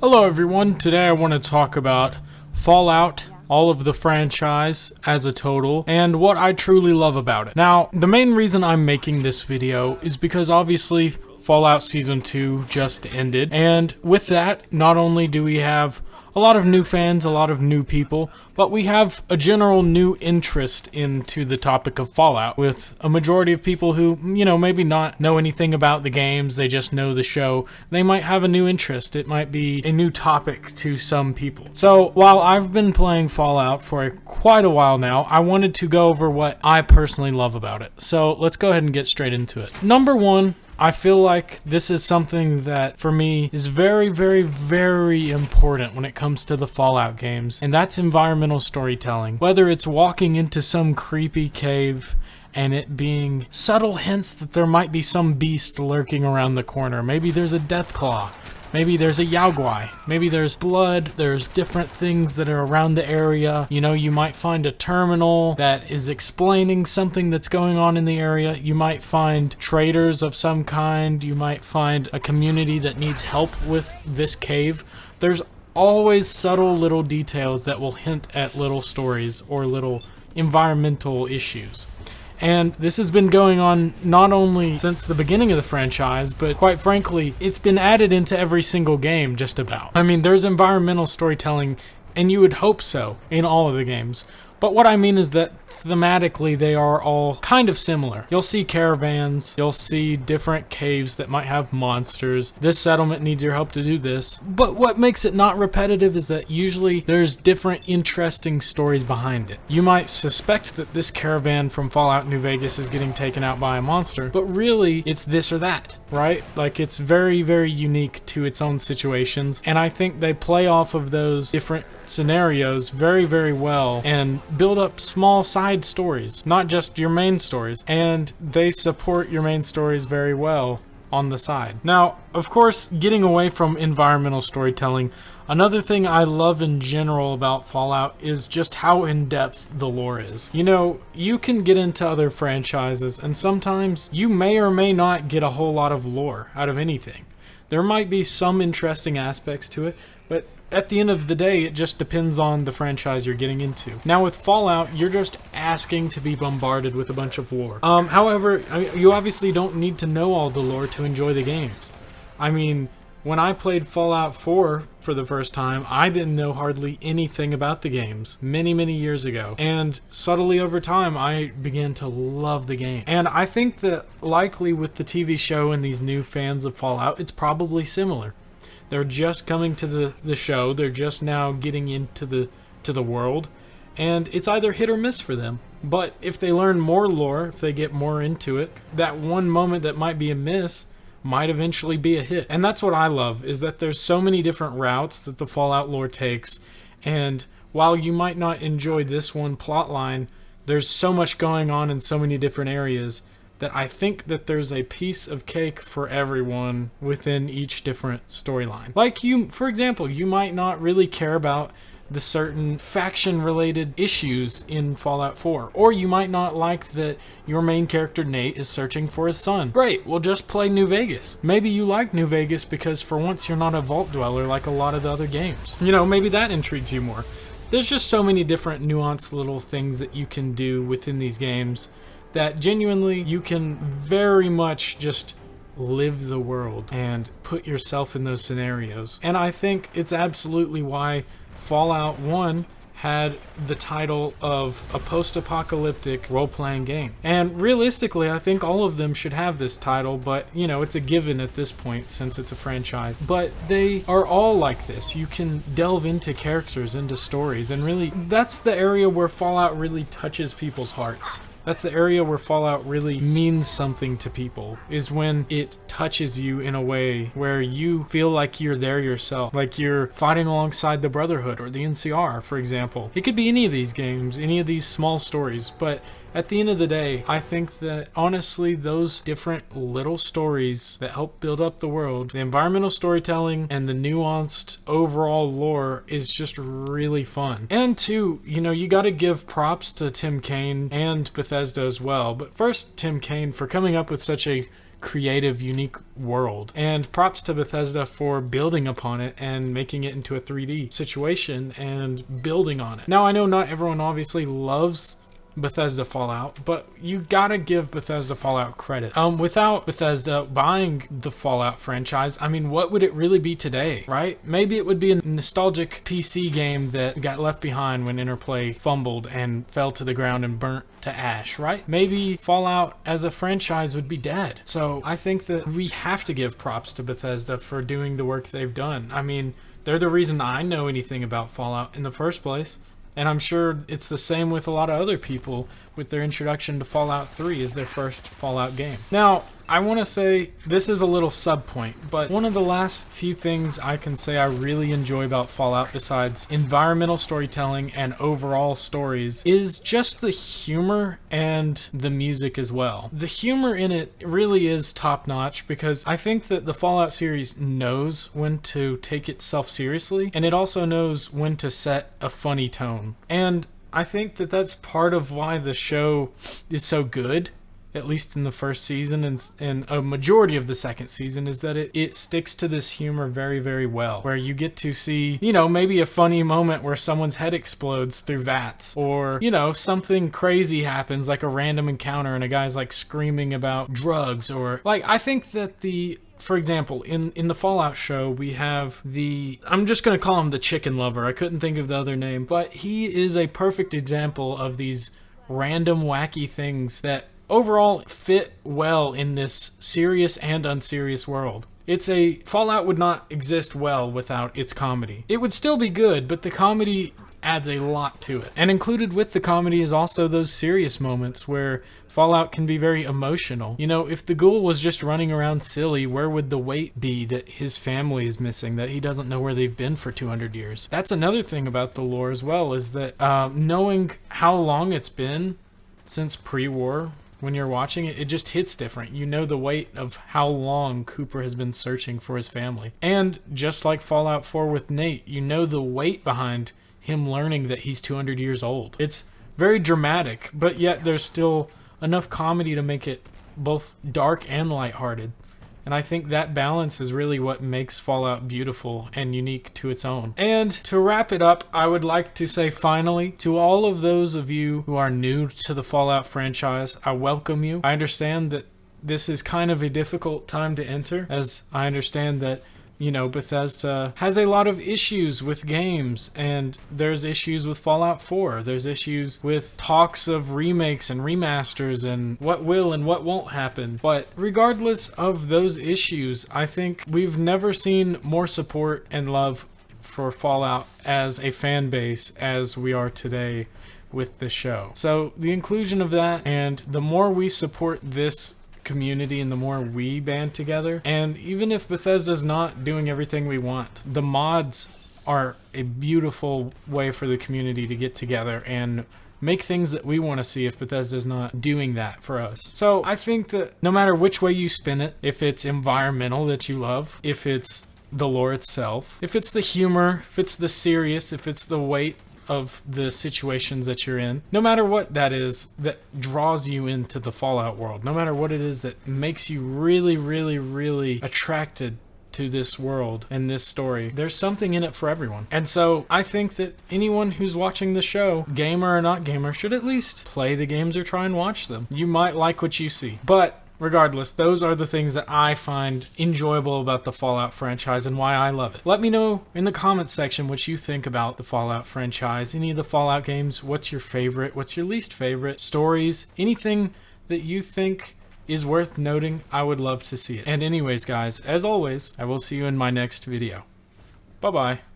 Hello everyone, today I want to talk about Fallout, all of the franchise as a total, and what I truly love about it. Now, the main reason I'm making this video is because obviously Fallout Season 2 just ended, and with that, not only do we have a lot of new fans, a lot of new people, but we have a general new interest into the topic of Fallout, with a majority of people who, maybe not know anything about the games, they just know the show. They might have a new interest. It might be a new topic to some people. So, while I've been playing Fallout for quite a while now, I wanted to go over what I personally love about it. So, let's go ahead and get straight into it. Number one, I feel like this is something that, for me, is very, very, very important when it comes to the Fallout games, and that's environmental storytelling. Whether it's walking into some creepy cave and it being subtle hints that there might be some beast lurking around the corner. Maybe there's a Deathclaw. Maybe there's a Yaogwai. Maybe there's blood. There's different things that are around the area. You might find a terminal that is explaining something that's going on in the area. You might find traders of some kind. You might find a community that needs help with this cave. There's always subtle little details that will hint at little stories or little environmental issues. And this has been going on not only since the beginning of the franchise, but quite frankly, it's been added into every single game, just about. I mean, there's environmental storytelling, and you would hope so, in all of the games. But what I mean is that thematically they are all kind of similar. You'll see caravans, you'll see different caves that might have monsters. This settlement needs your help to do this. But what makes it not repetitive is that usually there's different interesting stories behind it. You might suspect that this caravan from Fallout New Vegas is getting taken out by a monster, but really it's this or that, right? Like, it's very, very unique to its own situations, and I think they play off of those different scenarios very, very well and build up small side stories, not just your main stories, and they support your main stories very well on the side. Now, of course, getting away from environmental storytelling, another thing I love in general about Fallout is just how in-depth the lore is. You can get into other franchises, and sometimes you may or may not get a whole lot of lore out of anything. There might be some interesting aspects to it, but at the end of the day, it just depends on the franchise you're getting into. Now with Fallout, you're just asking to be bombarded with a bunch of lore. However, you obviously don't need to know all the lore to enjoy the games. I mean, when I played Fallout 4 for the first time, I didn't know hardly anything about the games many, many years ago. And subtly over time, I began to love the game. And I think that likely with the TV show and these new fans of Fallout, it's probably similar. They're just coming to the show, they're just now getting into the world, and it's either hit or miss for them. But if they learn more lore, if they get more into it, that one moment that might be a miss might eventually be a hit. And that's what I love, is that there's so many different routes that the Fallout lore takes, and while you might not enjoy this one plot line, there's so much going on in so many different areas that I think that there's a piece of cake for everyone within each different storyline. Like for example, you might not really care about the certain faction-related issues in Fallout 4, or you might not like that your main character Nate is searching for his son. Great, well just play New Vegas. Maybe you like New Vegas because for once you're not a vault dweller like a lot of the other games. Maybe that intrigues you more. There's just so many different nuanced little things that you can do within these games that genuinely you can very much just live the world and put yourself in those scenarios. And I think it's absolutely why Fallout 1 had the title of a post-apocalyptic role-playing game. And realistically, I think all of them should have this title, but it's a given at this point since it's a franchise. But they are all like this. You can delve into characters, into stories, and really that's the area where Fallout really touches people's hearts. That's the area where Fallout really means something to people, is when it touches you in a way where you feel like you're there yourself, like you're fighting alongside the Brotherhood or the NCR, for example. It could be any of these games, any of these small stories, but at the end of the day, I think that honestly, those different little stories that help build up the world, the environmental storytelling and the nuanced overall lore is just really fun. And two, you gotta give props to Tim Kaine and Bethesda as well. But first, Tim Kaine for coming up with such a creative, unique world. And props to Bethesda for building upon it and making it into a 3D situation and building on it. Now, I know not everyone obviously loves Bethesda Fallout, but you gotta give Bethesda Fallout credit. Without Bethesda buying the Fallout franchise, I mean, what would it really be today, right? Maybe it would be a nostalgic PC game that got left behind when Interplay fumbled and fell to the ground and burnt to ash, right? Maybe Fallout as a franchise would be dead. So I think that we have to give props to Bethesda for doing the work they've done. I mean, they're the reason I know anything about Fallout in the first place. And I'm sure it's the same with a lot of other people with their introduction to Fallout 3 as their first Fallout game. Now, I want to say this is a little sub point, but one of the last few things I can say I really enjoy about Fallout, besides environmental storytelling and overall stories, is just the humor and the music as well. The humor in it really is top notch, because I think that the Fallout series knows when to take itself seriously, and it also knows when to set a funny tone. And I think that that's part of why the show is so good, at least in the first season and a majority of the second season, is that it sticks to this humor very, very well, where you get to see, you know, maybe a funny moment where someone's head explodes through vats, or, you know, something crazy happens, like a random encounter and a guy's like screaming about drugs, or like, I think that for example, in the Fallout show, we have I'm just going to call him the chicken lover. I couldn't think of the other name, but he is a perfect example of these random wacky things that overall fit well in this serious and unserious world. Fallout would not exist well without its comedy. It would still be good, but the comedy adds a lot to it. And included with the comedy is also those serious moments where Fallout can be very emotional. You know, if the ghoul was just running around silly, where would the weight be that his family is missing, that he doesn't know where they've been for 200 years? That's another thing about the lore as well, is that knowing how long it's been since pre-war, when you're watching it, it just hits different. You know the weight of how long Cooper has been searching for his family. And just like Fallout 4 with Nate, you know the weight behind him learning that he's 200 years old. It's very dramatic, but yet there's still enough comedy to make it both dark and lighthearted. And I think that balance is really what makes Fallout beautiful and unique to its own. And to wrap it up, I would like to say finally, to all of those of you who are new to the Fallout franchise, I welcome you. I understand that this is kind of a difficult time to enter, as I understand that, you know, Bethesda has a lot of issues with games, and there's issues with Fallout 4. There's issues with talks of remakes and remasters and what will and what won't happen. But regardless of those issues, I think we've never seen more support and love for Fallout as a fan base as we are today with the show. So the inclusion of that, and the more we support this community and the more we band together, and even if Bethesda's not doing everything we want, the mods are a beautiful way for the community to get together and make things that we want to see if Bethesda's not doing that for us. So I think that no matter which way you spin it, if it's environmental that you love, if it's the lore itself, if it's the humor, if it's the serious, if it's the weight of the situations that you're in, no matter what that is that draws you into the Fallout world, no matter what it is that makes you really, really, really attracted to this world and this story, there's something in it for everyone. And so I think that anyone who's watching the show, gamer or not gamer, should at least play the games or try and watch them. You might like what you see, but regardless, those are the things that I find enjoyable about the Fallout franchise and why I love it. Let me know in the comments section what you think about the Fallout franchise, any of the Fallout games. What's your favorite? What's your least favorite? Stories? Anything that you think is worth noting, I would love to see it. And anyways, guys, as always, I will see you in my next video. Bye-bye.